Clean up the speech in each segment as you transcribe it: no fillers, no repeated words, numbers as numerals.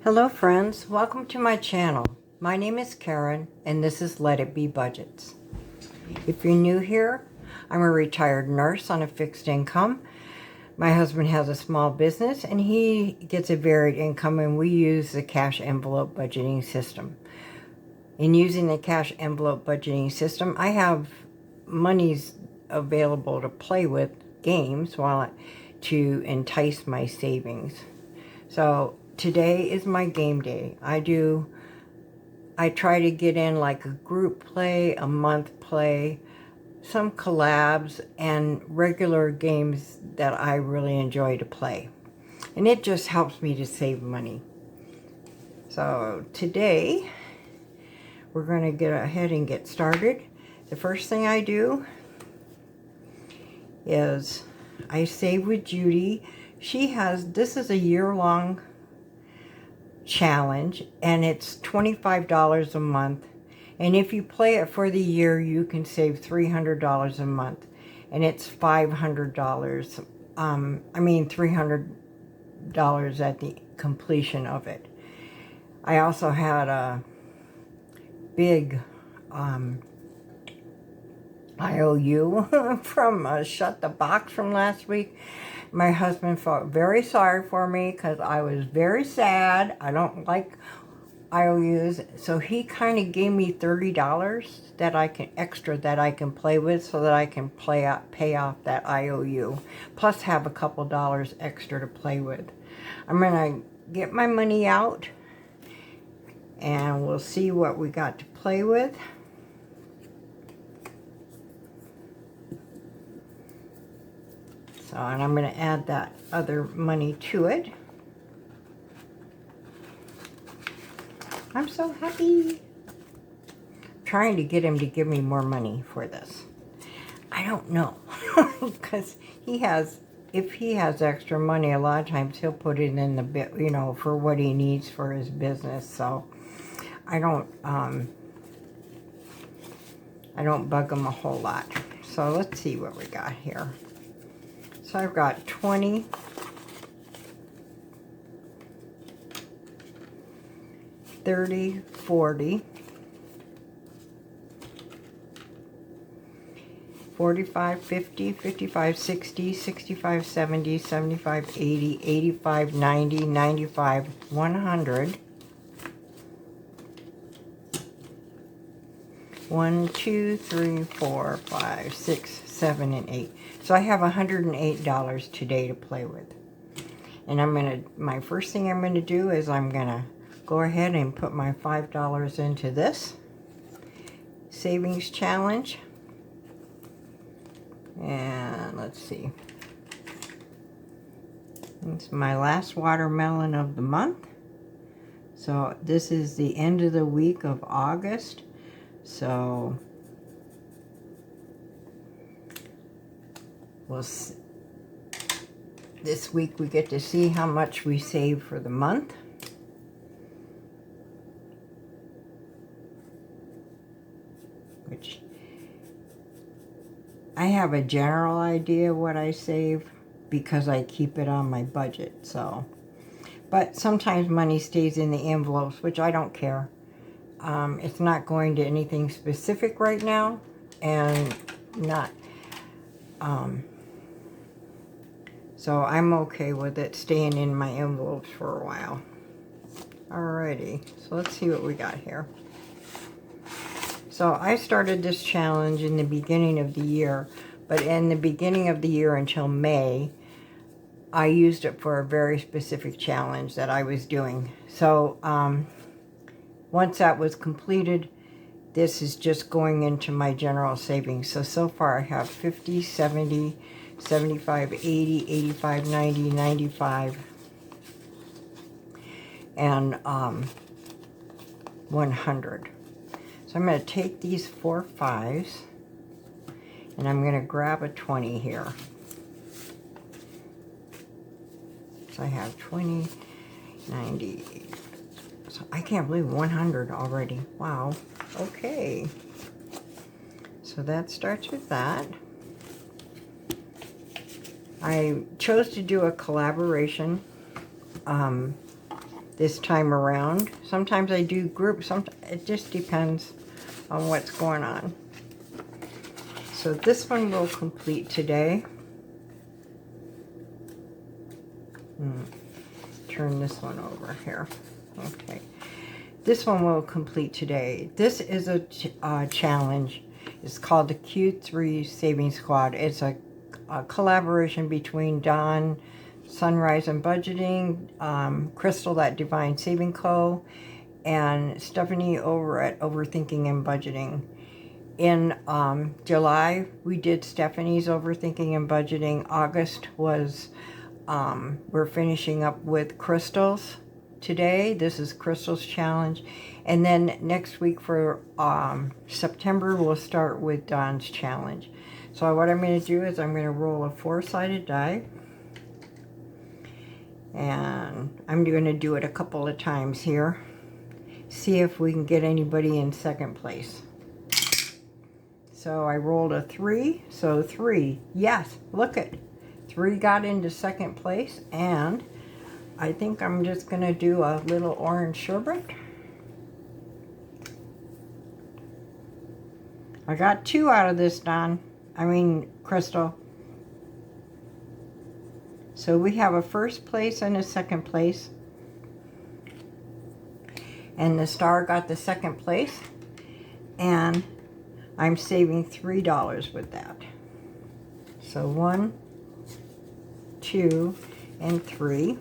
Hello friends, welcome to my channel. My name is Karen and this is Let It Be Budgets. If you're new here, I'm a retired nurse on a fixed income. My husband has a small business and he gets a varied income, and we use the cash envelope budgeting system. In using the cash envelope budgeting system, I have monies available to play with games to entice my savings. So today is my game day. I try to get in like a group play, a month play, some collabs, and regular games that I really enjoy to play. And it just helps me to save money. So today, we're going to get ahead and get started. The first thing I do is I save with Judy. This is a year-long challenge, and it's $25 a month, and if you play it for the year you can save $300 a month, and it's $500 $300 at the completion of it. I also had a big IOU from Shut the Box from last week. My husband felt very sorry for me because I was very sad. I don't like IOUs, so he kind of gave me $30 extra that I can play with, so that I can pay off that IOU, plus have a couple dollars extra to play with. I'm gonna get my money out and we'll see what we got to play with. So, and I'm going to add that other money to it. I'm so happy. I'm trying to get him to give me more money for this. I don't know. Because if he has extra money, a lot of times he'll put it in the bit, for what he needs for his business. So I don't bug him a whole lot. So let's see what we got here. So I've got 20, 30, 40, 45, 50, 55, 60, 65, 70, 75, 80, 85, 90, 95, 100. 1, 2, 3, 4, 5, 6, 7, and 8. So I have $108 today to play with. And my first thing I'm gonna do is I'm gonna go ahead and put my $5 into this savings challenge. And let's see. It's my last watermelon of the month. So this is the end of the week of August. So this week we get to see how much we save for the month. Which I have a general idea what I save because I keep it on my budget. So, but sometimes money stays in the envelopes, which I don't care. It's not going to anything specific right now, and so I'm okay with it staying in my envelopes for a while. Alrighty, so let's see what we got here. So I started this challenge in the beginning of the year, but in the beginning of the year until May, I used it for a very specific challenge that I was doing. So once that was completed, this is just going into my general savings. So far I have 50, 70, 75, 80, 85, 90, 95, and 100. So I'm going to take these 4 5s, and I'm going to grab a 20 here. So I have 20, 90. So I can't believe 100 already. Wow. Okay. So that starts with that. I chose to do a collaboration this time around. Sometimes I do groups. It just depends on what's going on. So this one will complete today. Turn this one over here. Okay. This one will complete today. This is a challenge. It's called the Q3 Saving Squad. It's a collaboration between Dawn, Sunrise and Budgeting, Crystal at Divine Saving Co., and Stephanie over at Overthinking and Budgeting. In July, we did Stephanie's Overthinking and Budgeting. August was, we're finishing up with Crystal's today. This is Crystal's challenge. And then next week for September, we'll start with Dawn's challenge. So what I'm going to do is I'm going to roll a 4-sided die. And I'm going to do it a couple of times here. See if we can get anybody in second place. So I rolled a 3. So 3. Yes, look it. 3 got into second place. And I think I'm just going to do a little orange sherbet. I got 2 out of this, Crystal. So we have a first place and a second place. And the star got the second place. And I'm saving $3 with that. So 1, 2, and 3.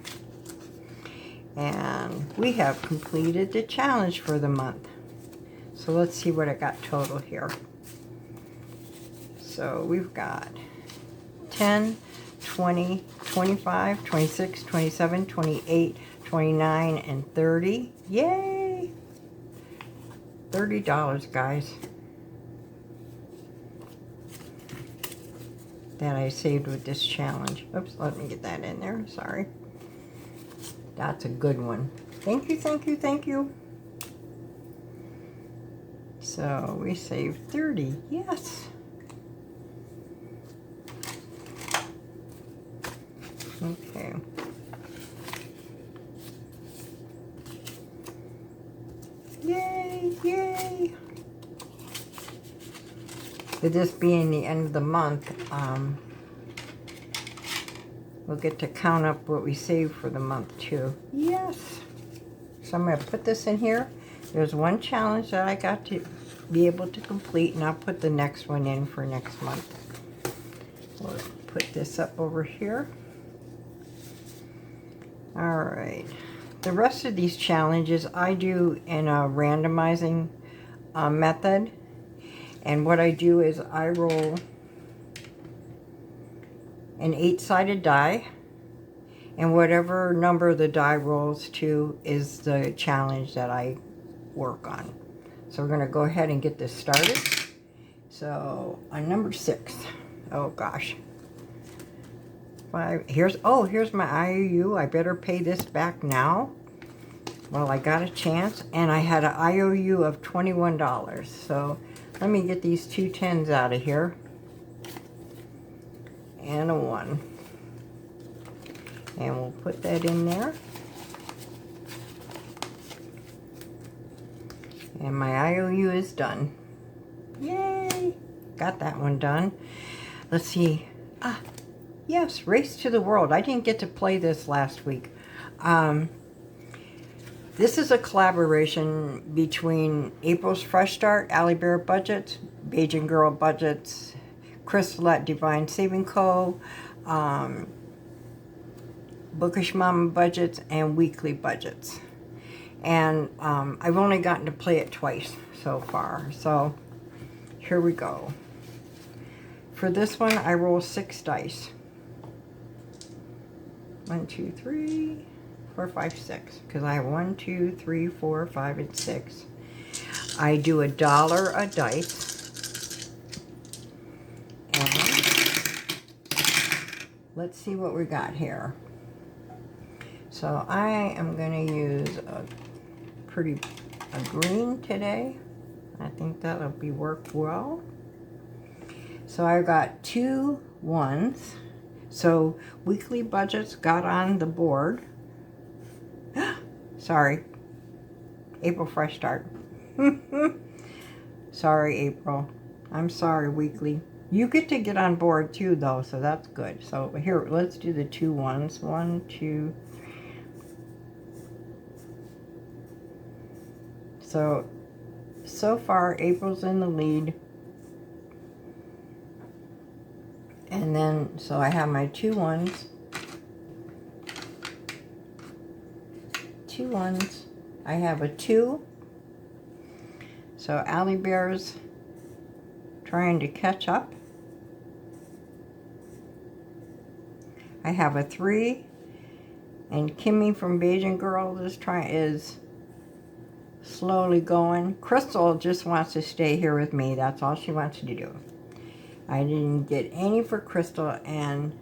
And we have completed the challenge for the month. So let's see what I got total here. So we've got 10, 20, 25, 26, 27, 28, 29, and 30. Yay! $30, guys. That I saved with this challenge. Oops, let me get that in there. Sorry. That's a good one. Thank you, thank you, thank you. So we saved 30. Yes. Okay. Yay, yay. With this being the end of the month, we'll get to count up what we saved for the month too. Yes. So I'm going to put this in here. There's one challenge that I got to be able to complete, and I'll put the next one in for next month. We'll put this up over here. All right. The rest of these challenges I do in a randomizing method. And what I do is I roll an 8-sided die, and whatever number the die rolls to is the challenge that I work on. So we're going to go ahead and get this started. So on number 6, oh gosh, 5. Here's my IOU. I better pay this back now. Well, I got a chance, and I had an IOU of $21. So let me get these 2 10s out of here. And a 1. And we'll put that in there. And my IOU is done. Yay! Got that one done. Let's see. Yes, Race to the World. I didn't get to play this last week. This is a collaboration between April's Fresh Start, Allie Bear Budgets, Beijing Girl Budgets, Crystal at Divine Saving Co., Bookish Mama Budgets, and Weekly Budgets. And I've only gotten to play it twice so far. So here we go. For this one, I roll 6 dice. 1, 2, 3, 4, 5, 6. Because I have 1, 2, 3, 4, 5, and 6. I do $1 a dice. And let's see what we got here. So I am going to use a green today. I think that'll work well. So I got 2 1s. So Weekly Budgets got on the board. Sorry. April Fresh Start. Sorry, April. I'm sorry, Weekly. You get to get on board too, though, so that's good. So here, let's do the 2 ones. 1, 2. So far, April's in the lead. And then, so I have my 2 ones. 2 ones. I have a 2. So Allie Bear's trying to catch up. I have a 3. And Kimmy from Beijing Girl is slowly going. Crystal just wants to stay here with me. That's all she wants to do. I didn't get any for Crystal, and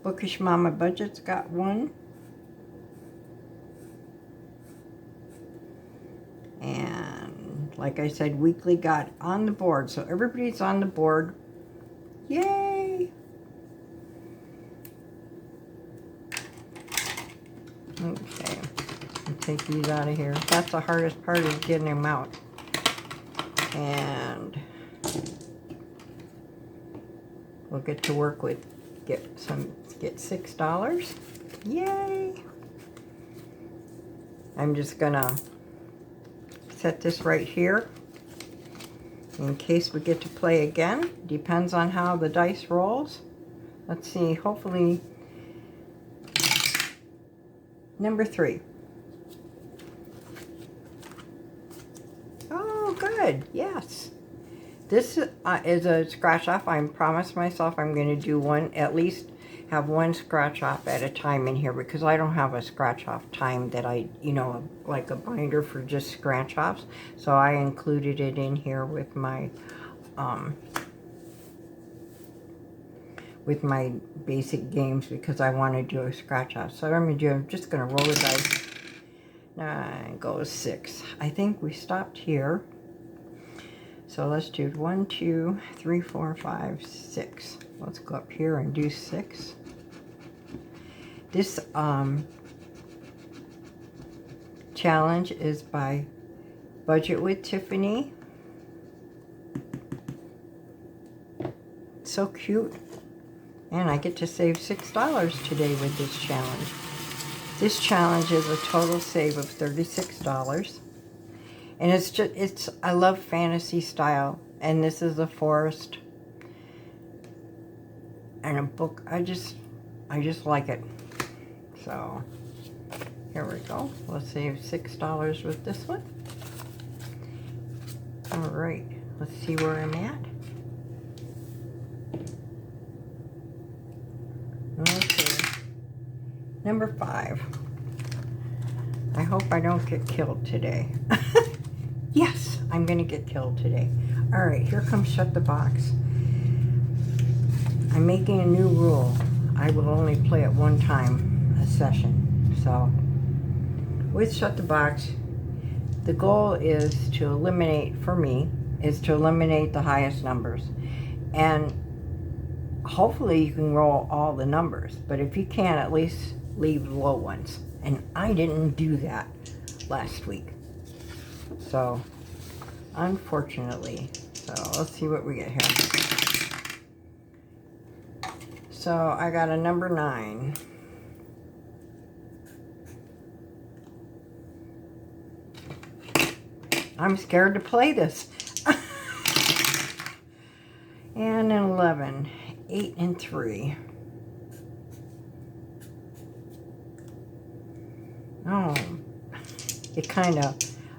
Bookish Mama Budget's got 1. And like I said, Weekly got on the board. So everybody's on the board. Yay! Okay. Take these out of here. That's the hardest part, is getting them out. And we'll get to work with get $6. Yay! I'm just gonna set this right here in case we get to play again. Depends on how the dice rolls. Let's see, hopefully number 3. Oh, good. Yes. This is a scratch off. I promised myself I'm going to do one, at least have one scratch off at a time in here, because I don't have a scratch off time that I, like a binder for just scratch offs. So I included it in here with my basic games, because I want to do a scratch off. So what I'm just going to roll the dice. 9 goes 6. I think we stopped here. So let's do 1, 2, 3, 4, 5, 6. Let's go up here and do 6. This challenge is by Budget with Tiffany. So cute. And I get to save $6 today with this challenge. This challenge is a total save of $36. And I love fantasy style. And this is a forest and a book. I just like it. So here we go. Let's save $6 with this one. All right, let's see where I'm at. Okay, number 5. I hope I don't get killed today. Yes, I'm gonna get killed today. All right, here comes Shut the Box. I'm making a new rule. I will only play it one time a session. So with Shut the Box, the goal is to eliminate, for me, is to eliminate the highest numbers. And hopefully you can roll all the numbers, but if you can't, at least leave the low ones. And I didn't do that last week. So, unfortunately. So, let's see what we get here. So, I got a number 9. I'm scared to play this. And an 11. 8 and 3. Oh, it kind of...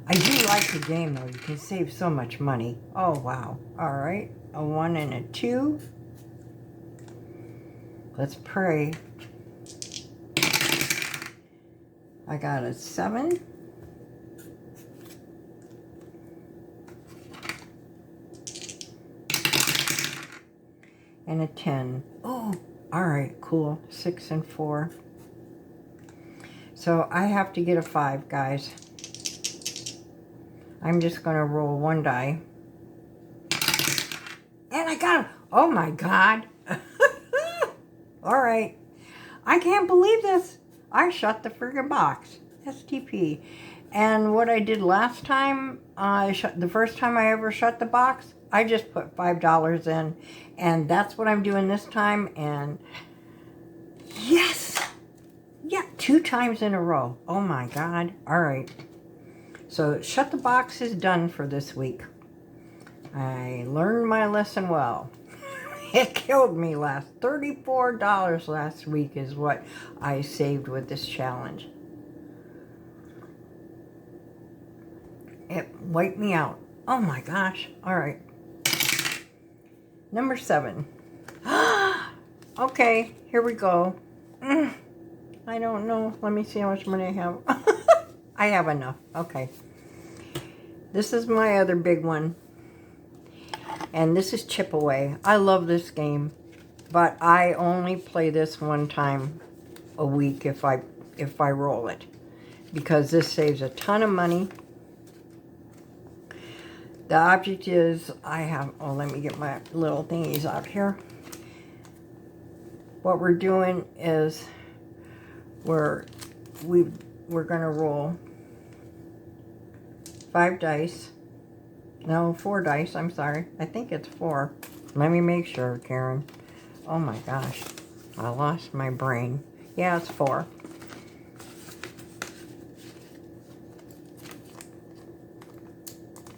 I do like the game, though. You can save so much money. Oh, wow. All right. A 1 and a 2. Let's pray. I got a 7. And a 10. Oh, all right. Cool. 6 and 4. So I have to get a 5, guys. I'm just going to roll 1 die. And I got it. Oh, my God. All right. I can't believe this. I shut the friggin' box. STP. And what I did last time, the first time I ever shut the box, I just put $5 in, and that's what I'm doing this time. And yes, yeah, 2 times in a row. Oh my God. All right. So shut the box is done for this week. I learned my lesson well. It killed me last. $34 last week is what I saved with this challenge. It wiped me out. Oh my gosh. All right. Number 7. Okay, here we go. I don't know. Let me see how much money I have. I have enough. Okay. This is my other big one. And this is Chip Away. I love this game, but I only play this one time a week if I roll it, because this saves a ton of money. The object is, let me get my little thingies out here. What we're doing is we're gonna roll 5 dice. No, 4 dice, I'm sorry. I think it's 4. Let me make sure, Karen. Oh my gosh, I lost my brain. Yeah, it's 4.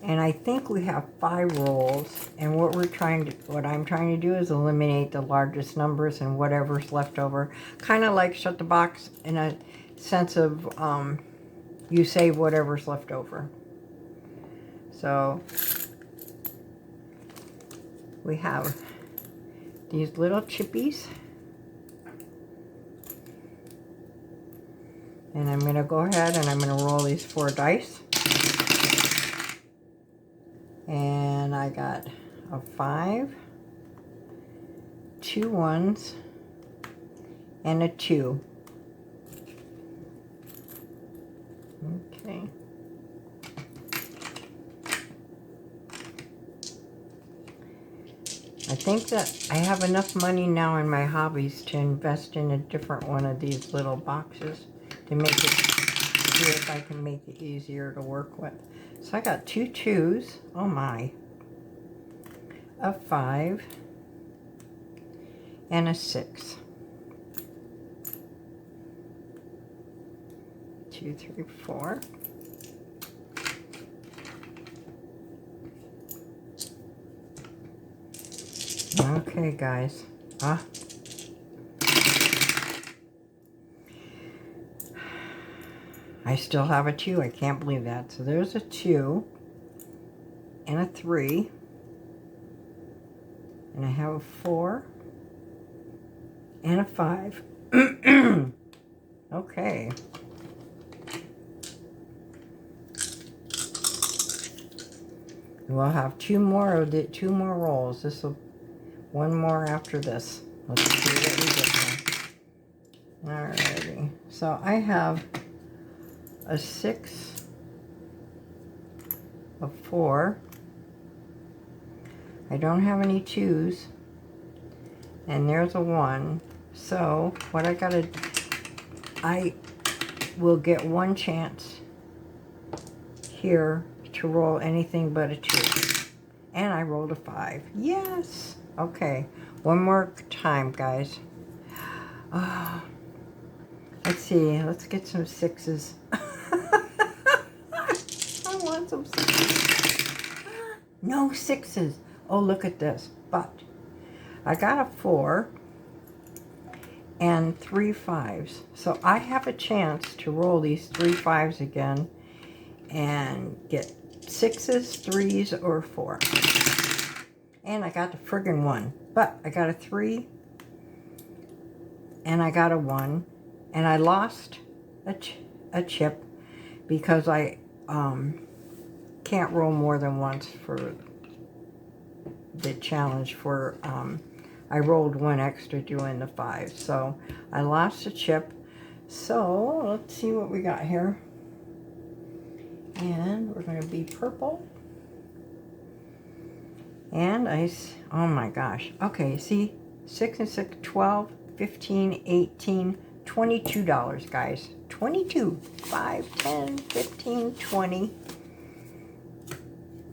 And I think we have 5 rolls, and what I'm trying to do is eliminate the largest numbers and whatever's left over. Kind of like shut the box in a sense of you save whatever's left over. So we have these little chippies, and I'm going to go ahead and I'm going to roll these 4 dice. And I got a 5, 2 1s, and a 2. Okay. I think that I have enough money now in my hobbies to invest in a different one of these little boxes to make it, see if I can make it easier to work with. So I got 2 2s, oh my, a 5, and a 6. 2, 3, 4. Okay, guys. I still have a 2. I can't believe that. So there's a 2 and a 3. And I have a 4 and a 5. Okay. We'll have 2 more rolls. This will one more after this. Let's see what we get now. Alrighty. So I have a 6, a 4. I don't have any 2s, and there's a 1. So what I will get 1 chance here to roll anything but a 2, and I rolled a 5. Yes. Okay. One more time, guys. Let's see. Let's get some 6s. I want some 6s. No 6s. Oh, look at this. But I got a 4 and 3 5s. So I have a chance to roll these 3 5s again and get 6s, 3s, or 4. And I got the friggin' 1. But I got a 3 and I got a 1. And I lost a chip because I can't roll more than once for the challenge. For I rolled 1 extra doing the 5, so I lost a chip. So let's see what we got here, and we're going to be purple. And oh my gosh, okay, see, 6 and 6, 12, 15, 18, $22, guys. 22. 5, 10, 15, 20.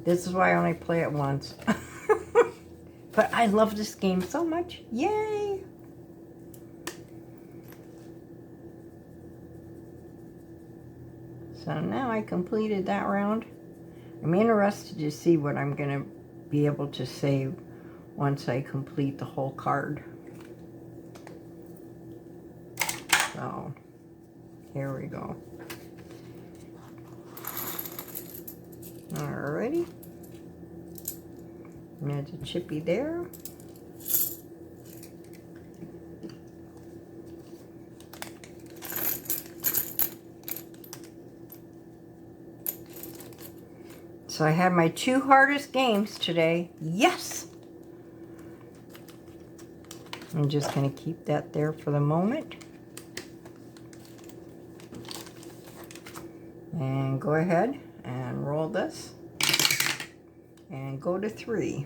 This is why I only play it once. But I love this game so much. Yay! So now I completed that round. I'm interested to see what I'm going to be able to save once I complete the whole card. So, here we go. Alrighty. And there's a chippy there. So I had my 2 hardest games today. Yes! I'm just going to keep that there for the moment. And go ahead and roll this. And go to 3.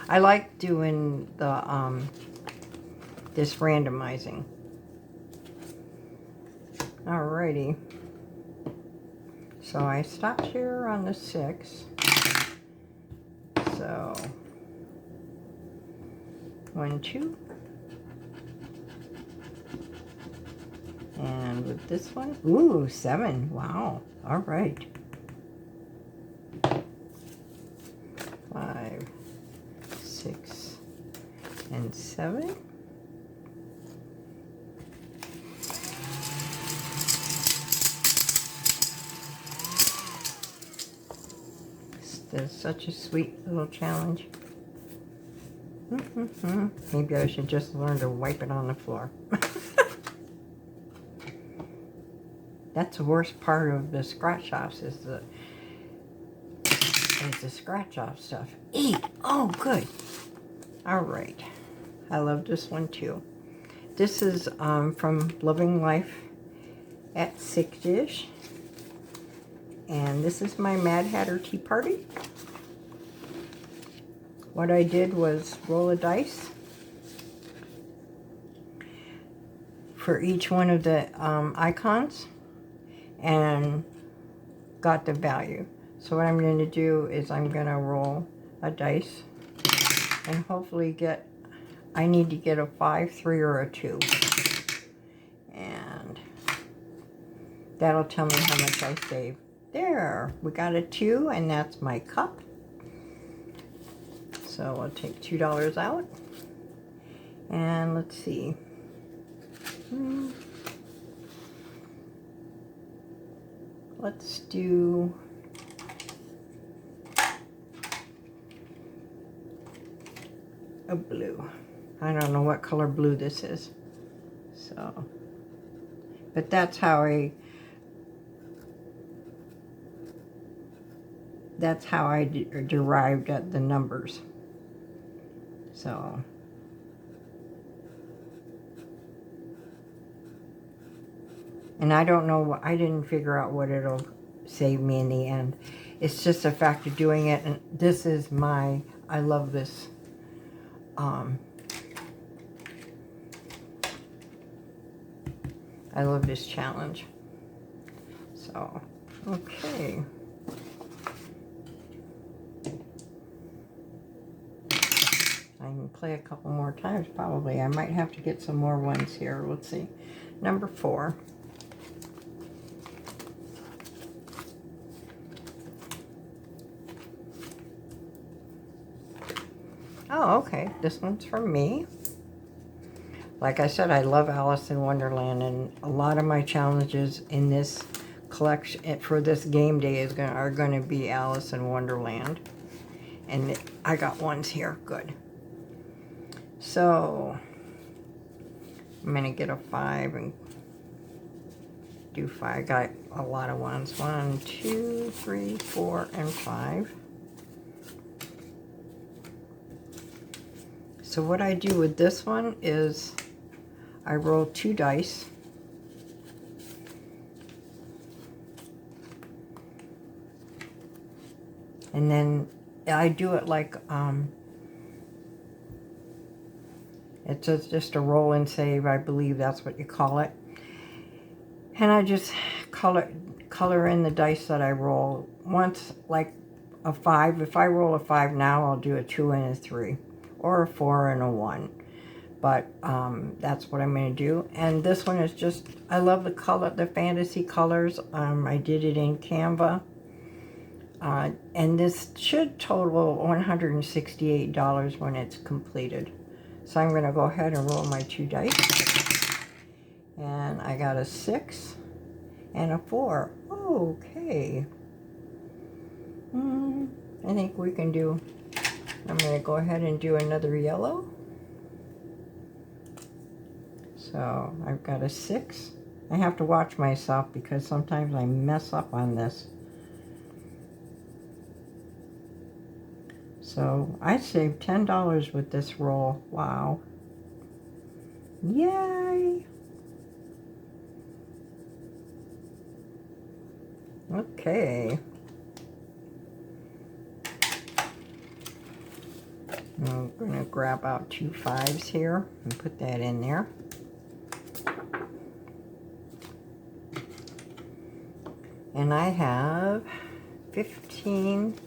I like doing the this randomizing. Alrighty. So I stopped here on the 6. So 1, 2. And with this one, ooh, 7. Wow. All right. 5, 6, and 7. This is such a sweet little challenge. Maybe I should just learn to wipe it on the floor. That's the worst part of the scratch offs is the scratch off stuff. 8. Oh, good. All right. I love this one too. This is from Loving Life at 6-ish. And this is my Mad Hatter Tea Party. What I did was roll a dice for each one of the icons and got the value. So what I'm going to do is I'm going to roll a dice and hopefully get, I need to get a 5, 3, or a 2. And that'll tell me how much I save. There, we got a 2, and that's my cup. So I'll take $2 out. And let's see. Let's do a blue. I don't know what color blue this is. So, but that's how I derived at the numbers. So, and I don't know, I didn't figure out what it'll save me in the end. It's just a fact of doing it, and this is my, I love this. I love this challenge. So, okay. I can play a couple more times probably. I might have to get some more ones here. Let's see. Number 4. Oh, okay. This one's from me. Like I said, I love Alice in Wonderland, and a lot of my challenges in this collection for this game day are going to be Alice in Wonderland. And I got ones here. Good. So I'm going to get a 5 and do 5. I got a lot of ones. 1, 2, 3, 4, and 5. So what I do with this one is I roll 2 dice. And then I do it like It's just a roll and save, I believe that's what you call it. And I just color in the dice that I roll. Once, like a 5, if I roll a 5 now, I'll do a 2 and a 3, or a 4 and a 1. But that's what I'm going to do. And this one is just, I love the color, the fantasy colors. I did it in Canva. And this should total $168 when it's completed. So I'm going to go ahead and roll my 2 dice. And I got a 6 and a 4. Okay. I think we can do, I'm going to go ahead and do another yellow. So I've got a 6. I have to watch myself because sometimes I mess up on this. So I saved $10 with this roll. Wow. Yay. Okay. I'm going to grab out 2 5s here and put that in there. And I have 15,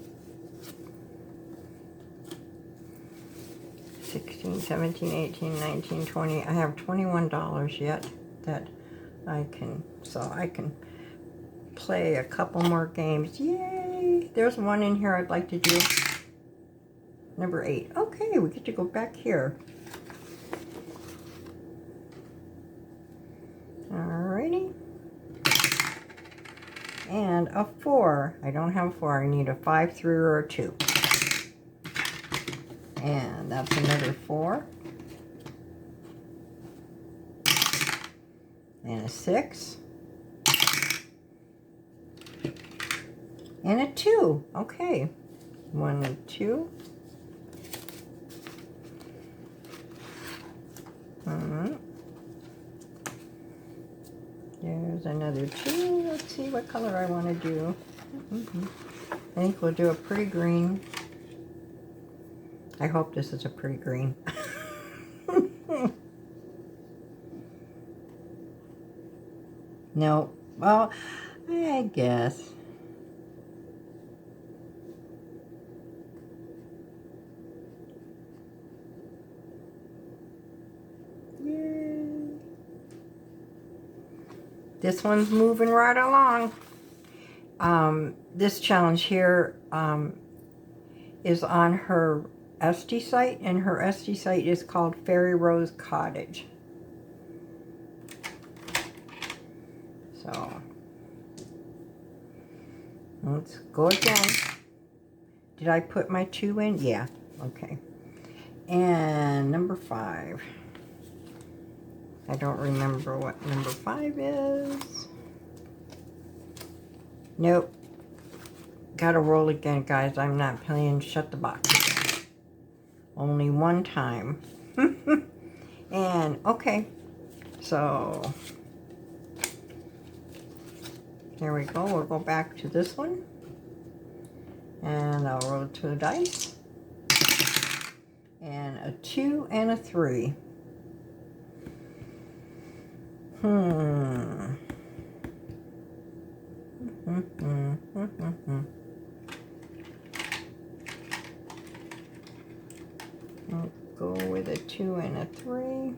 16, 17, 18, 19, 20. I have $21 yet that I can, so I can play a couple more games. Yay! There's one in here I'd like to do. Number 8. Okay, we get to go back here. Alrighty. And a 4. I don't have a 4. I need a 5, 3, or a 2. And that's another 4. And a 6. And a 2. Okay. 1 and 2. There's another 2. Let's see what color I want to do. I think we'll do a pretty green. I hope this is a pretty green. No. Well, I guess. This one's moving right along. This challenge here is on her Etsy site, and her Etsy site is called Fairy Rose Cottage. So, let's go again. Did I put my 2 in? Yeah, okay. And number 5. I don't remember what number 5 is. Nope. Gotta roll again, guys. I'm not playing Shut the Box. Only one time. And, okay. So, here we go. We'll go back to this one. And I'll roll 2 dice. And a 2 and a 3. I'll go with a 2 and a 3.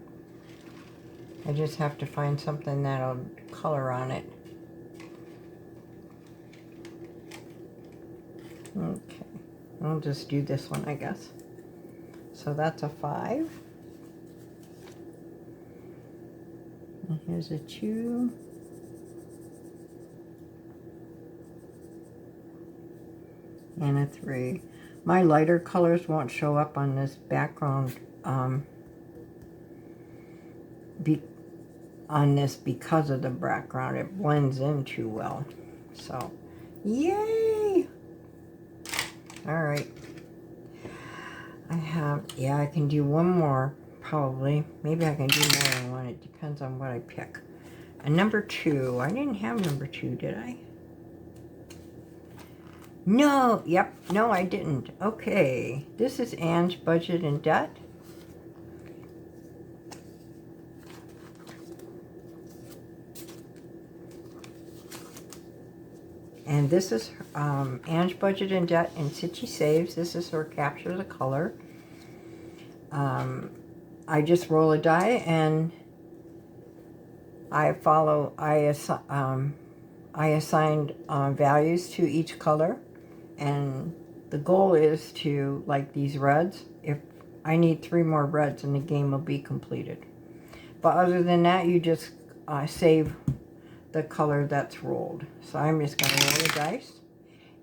I just have to find something that'll color on it. Okay, I'll just do this one, I guess. So that's a 5. And here's a 2. And a 3. My lighter colors won't show up on this background on this because of the background. It blends in too well. So, yay! Alright. I have, yeah, I can do one more, probably. Maybe I can do more than one. It depends on what I pick. And number 2. I didn't have number 2, did I? No, yep, no, I didn't. Okay, this is Anne's Budget and Debt. And this is Ange Budget and Debt and Stitchy Saves. This is her Capture the Color. I just roll a die and I assigned values to each color, and the goal is to, like these reds, if I need 3 more reds and the game will be completed. But other than that, you just save the color that's rolled. So I'm just going to roll the dice,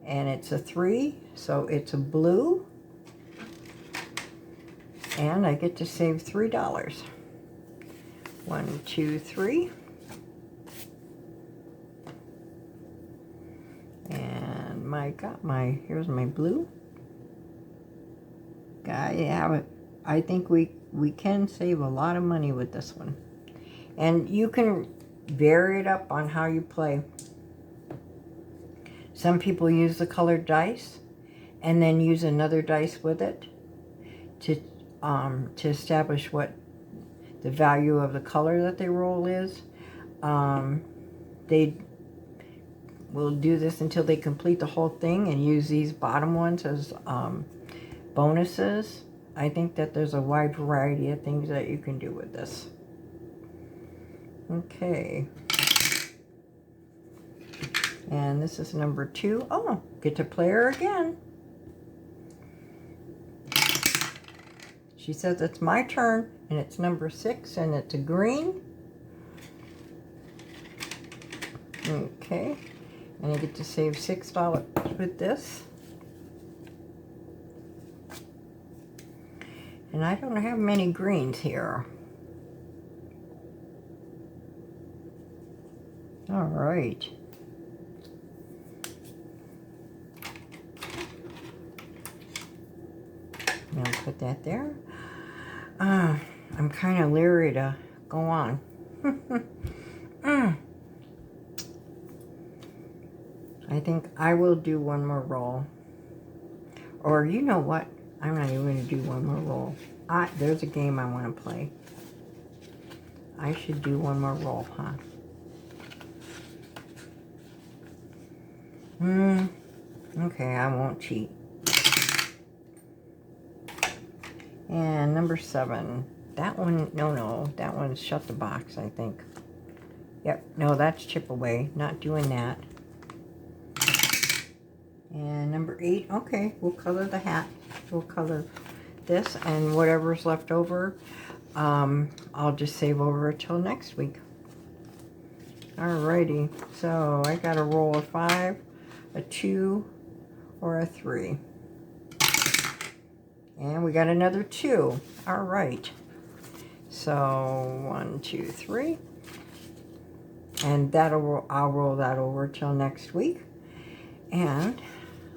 and it's a 3, so it's a blue, and I get to save $3. 1, 2, 3. And here's my blue. I think we can save a lot of money with this one. And you can vary it up on how you play. Some people use the colored dice and then use another dice with it to establish what the value of the color that they roll is. They will do this until they complete the whole thing and use these bottom ones as bonuses. I think that there's a wide variety of things that you can do with this. Okay. And this is number 2. Oh, get to play her again. She says it's my turn, and it's number 6, and it's a green. Okay. And I get to save $6 with this. And I don't have many greens here. All right. Now put that there. I'm kind of leery to go on. I think I will do one more roll. Or you know what? I'm not even going to do one more roll. There's a game I want to play. I should do one more roll, huh? Okay, I won't cheat. And number 7. That one, no, that one's Shut the Box, I think. Yep, no, that's Chip Away. Not doing that. And number 8, okay, we'll color the hat. We'll color this, and whatever's left over, I'll just save over till next week. Alrighty, so I got to roll a 5, a 2, or a 3. And we got another 2. All right. So 1, 2, 3. And I'll roll that over till next week. And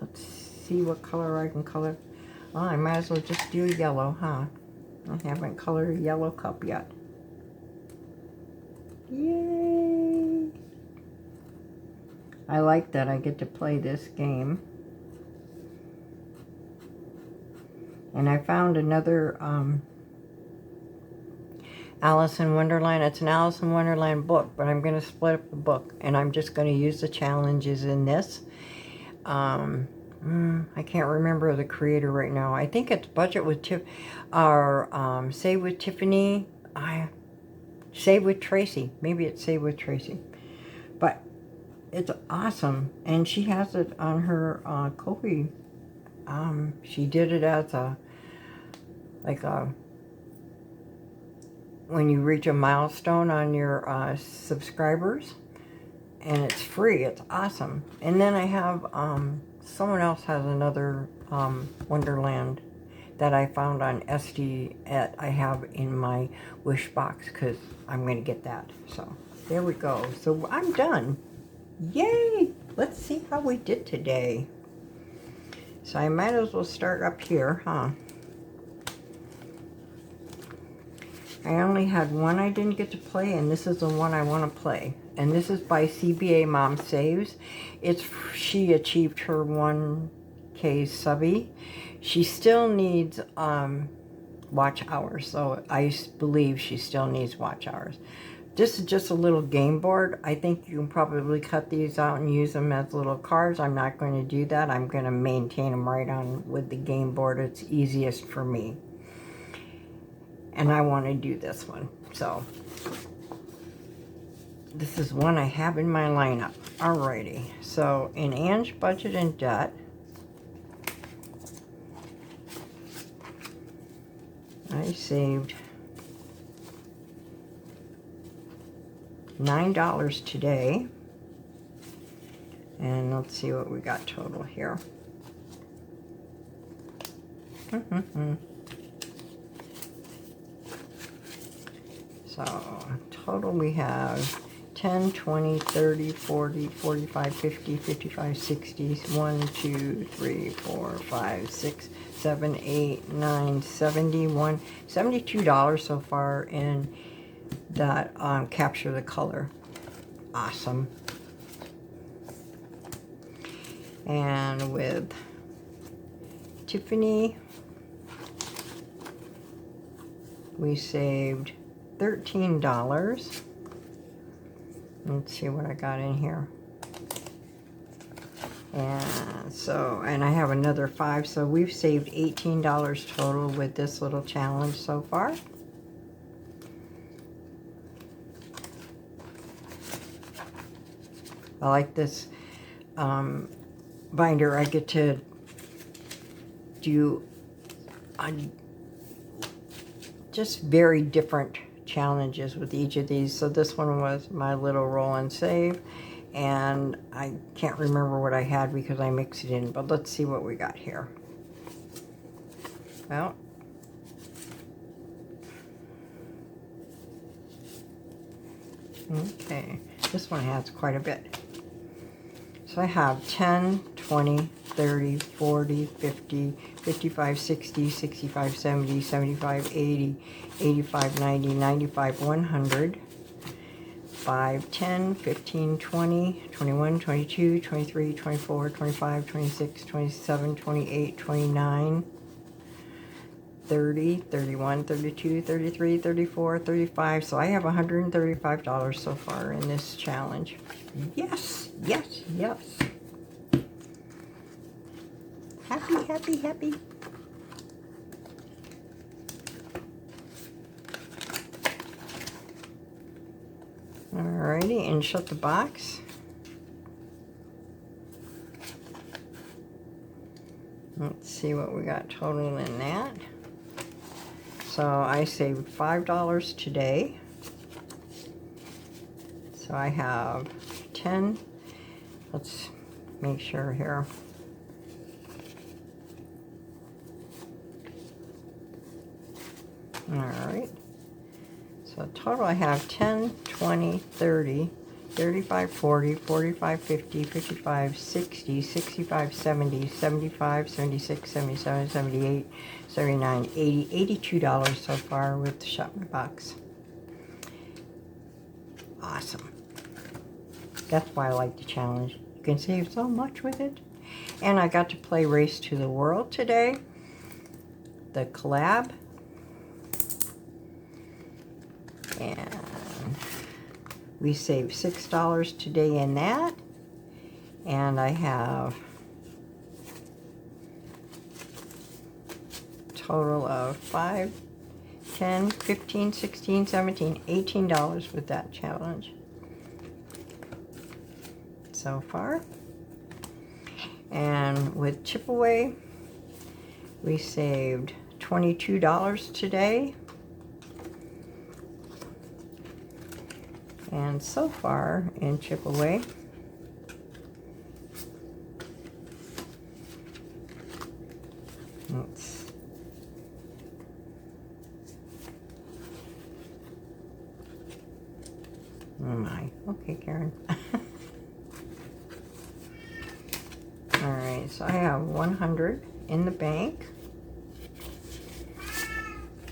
let's see what color I can color. Oh, I might as well just do yellow, huh? I haven't colored a yellow cup yet. Yay! I like that I get to play this game. And I found another Alice in Wonderland. It's an Alice in Wonderland book, but I'm going to split up the book, and I'm just going to use the challenges in this. I can't remember the creator right now. I think it's Budget with Save with Tiffany. Save with Tracy. Maybe it's Save with Tracy. But it's awesome, and she has it on her Ko-fi. She did it as when you reach a milestone on your subscribers, and it's free. It's awesome. And then I have someone else has another Wonderland that I found on SD I have in my wish box, because I'm going to get that. So there we go. So I'm done. Yay! Let's see how we did today. So I might as well start up here, huh? I only had one I didn't get to play, and this is the one I want to play. And this is by CBA Mom Saves. She achieved her 1K subby. She still needs watch hours, so I believe she still needs watch hours. This is just a little game board. I think you can probably cut these out and use them as little cards. I'm not going to do that. I'm going to maintain them right on with the game board. It's easiest for me. And I want to do this one. So this is one I have in my lineup. Alrighty. So in Ann's Budget and Debt, I saved $9 today. And let's see what we got total here. So total we have 10, 20, 30, 40, 45, 50, 55, 60, 1, 2, 3, 4, 5, 6, 7, 8, 9, 71, $72 so far in that Capture the Color. Awesome. And with Tiffany, we saved $13. Let's see what I got in here. And so, and I have another 5, so we've saved $18 total with this little challenge so far. I like this binder. I get to do just very different challenges with each of these. So this one was my little roll and save, and I can't remember what I had because I mixed it in, but let's see what we got here. Well, okay, this one has quite a bit. So I have 10, 20, 30, 40, 50, 55, 60, 65, 70, 75, 80, 85, 90, 95, 100, 5, 10, 15, 20, 21, 22, 23, 24, 25, 26, 27, 28, 29, 30, 31, 32, 33, 34, 35. So I have $135 so far in this challenge. Yes, yes, yes. Happy, happy, happy. Alrighty, and shut the box. Let's see what we got total in that. So I saved $5 today. So I have 10. Let's make sure here. All right. So total I have 10, 20, 30, 35, 40, 45, 50, 55, 60, 65, 70, 75, 76, 77, 78, 79, 80, $82 so far with the Shop My Box. Awesome. That's why I like the challenge. You can save so much with it. And I got to play Race to the World today. The collab. And we saved $6 today in that. And I have a total of 5, 10, 15, 16, 17, $18 with that challenge so far. And with Chip Away, we saved $22 today. And so far in Chip Away, let's, oh my, okay, Karen. All right, so I have 100 in the bank.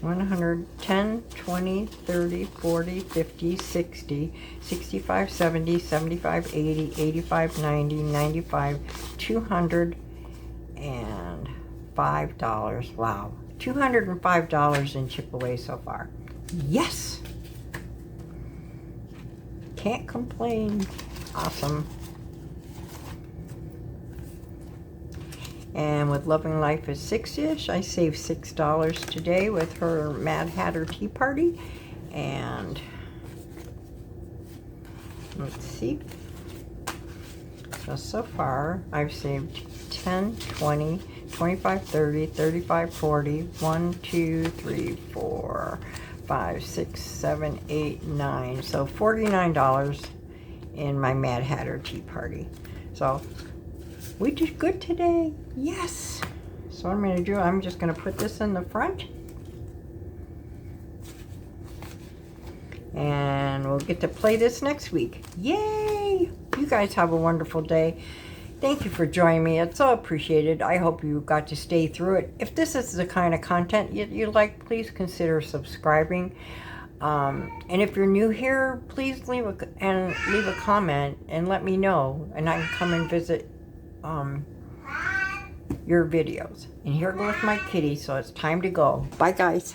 110, 20, 30, 40, 50, 60, 65, 70, 75, 80, 85, 90, 95, $205. Wow, $205 in Chip Away so far. Yes! Can't complain. Awesome. And with Loving Life is Six-ish, I saved $6 today with her Mad Hatter Tea Party. And let's see. So far, I've saved 10, 20, 25, 30, 35, 40, 1, 2, 3, 4, 5, 6, 7, 8, 9. So $49 in my Mad Hatter Tea Party. So we did good today. Yes. So what I'm going to do, I'm just going to put this in the front. And we'll get to play this next week. Yay! You guys have a wonderful day. Thank you for joining me. It's so appreciated. I hope you got to stay through it. If this is the kind of content you like, please consider subscribing. And if you're new here, please leave a comment and let me know, and I can come and visit your videos. And here goes my kitty, so it's time to go. Bye, guys.